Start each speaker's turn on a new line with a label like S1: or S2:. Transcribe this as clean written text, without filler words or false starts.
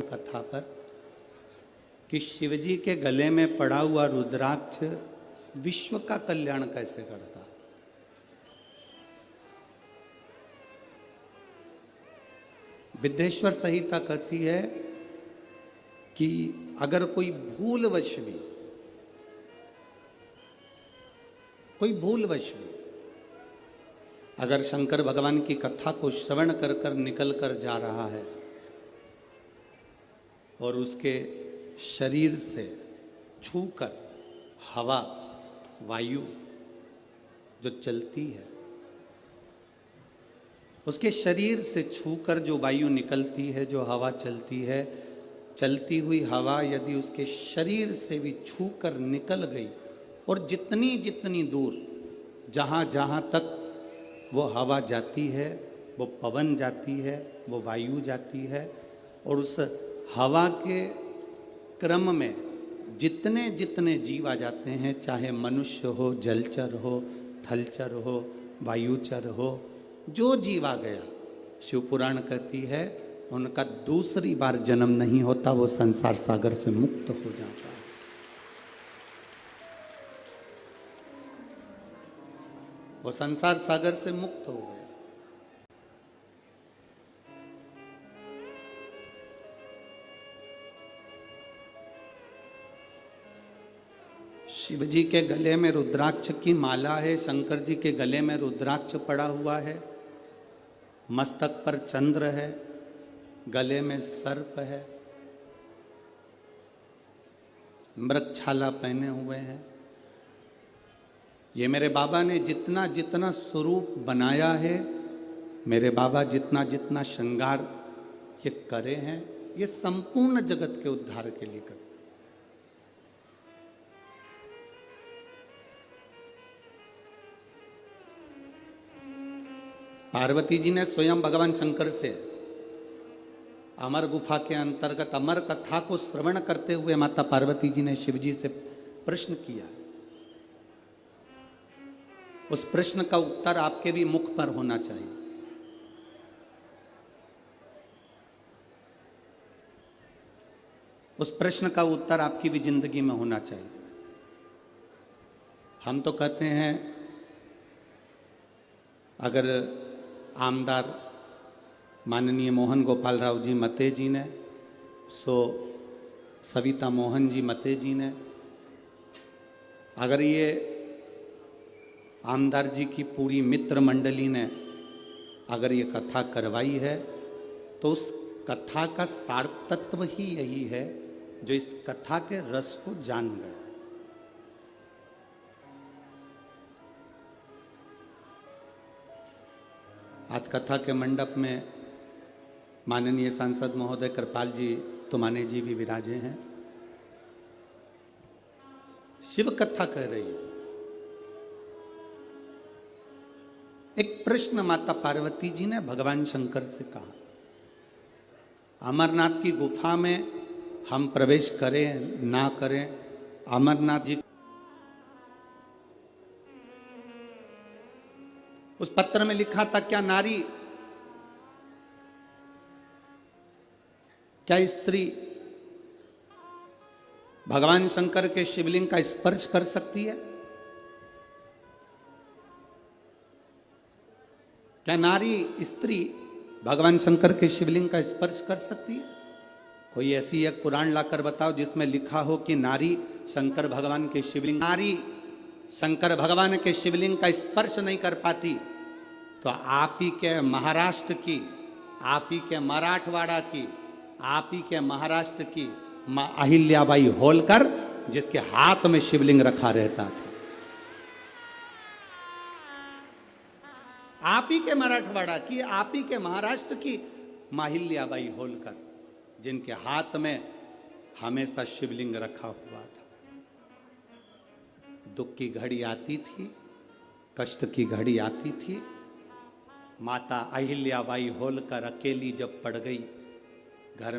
S1: कथा पर कि शिवजी के गले में पड़ा हुआ रुद्राक्ष विश्व का कल्याण कैसे करता। विद्येश्वर संहिता कहती है कि अगर कोई भूलवश भी अगर शंकर भगवान की कथा को श्रवण कर कर निकल कर जा रहा है और उसके शरीर से छूकर हवा वायु जो चलती है, उसके शरीर से छूकर जो वायु निकलती है, जो हवा चलती है, चलती हुई हवा यदि उसके शरीर से भी छूकर निकल गई और जितनी जितनी दूर जहाँ जहाँ तक वो हवा जाती है, वो पवन जाती है, वो वायु जाती है, और उस हवा के क्रम में जितने जितने जीव आ जाते हैं, चाहे मनुष्य हो, जलचर हो, थलचर हो, वायुचर हो, जो जीव आ गया, शिव पुराण कहती है उनका दूसरी बार जन्म नहीं होता, वो संसार सागर से मुक्त हो जाता है। वो संसार सागर से मुक्त हो गया। शिव जी के गले में रुद्राक्ष की माला है, शंकर जी के गले में रुद्राक्ष पड़ा हुआ है, मस्तक पर चंद्र है, गले में सर्प है, मृगछाला पहने हुए हैं। ये मेरे बाबा ने जितना जितना स्वरूप बनाया है, मेरे बाबा जितना जितना श्रृंगार ये करे हैं, ये संपूर्ण जगत के उद्धार के लिए करे। पार्वती जी ने स्वयं भगवान शंकर से अमर गुफा के अंतर्गत अमर कथा को श्रवण करते हुए माता पार्वती जी ने शिव जी से प्रश्न किया। उस प्रश्न का उत्तर आपके भी मुख पर होना चाहिए। उस प्रश्न का उत्तर आपकी भी जिंदगी में होना चाहिए। हम तो कहते हैं अगर आमदार माननीय मोहन गोपाल राव जी मते जी ने, सो सविता मोहन जी मते जी ने, अगर ये आमदार जी की पूरी मित्र मंडली ने अगर ये कथा करवाई है, तो उस कथा का सार तत्व ही यही है जो इस कथा के रस को जान गया। आज कथा के मंडप में माननीय सांसद महोदय कृपाल जी तुमाने जी भी विराजे हैं। शिव कथा कह रही है। एक प्रश्न माता पार्वती जी ने भगवान शंकर से कहा, अमरनाथ की गुफा में हम प्रवेश करें ना करें। अमरनाथ जी उस पत्र में लिखा था, क्या नारी, क्या स्त्री भगवान शंकर के शिवलिंग का स्पर्श कर सकती है? क्या नारी स्त्री भगवान शंकर के शिवलिंग का स्पर्श कर सकती है? कोई ऐसी एक पुराण लाकर बताओ जिसमें लिखा हो कि नारी शंकर भगवान के शिवलिंग, नारी शंकर भगवान के शिवलिंग का स्पर्श नहीं कर पाती। तो आप ही के महाराष्ट्र की, आप ही के मराठवाड़ा की, आप ही के महाराष्ट्र की मां अहिल्याबाई होलकर, जिसके हाथ में शिवलिंग रखा रहता था, आप ही के मराठवाड़ा की, आप ही के महाराष्ट्र की मां अहिल्याबाई होलकर, जिनके हाथ में हमेशा शिवलिंग रखा हुआ था। दुख की घड़ी आती थी, कष्ट की घड़ी आती थी, माता अहिल्याबाई होलकर अकेली जब पड़ गई घर में,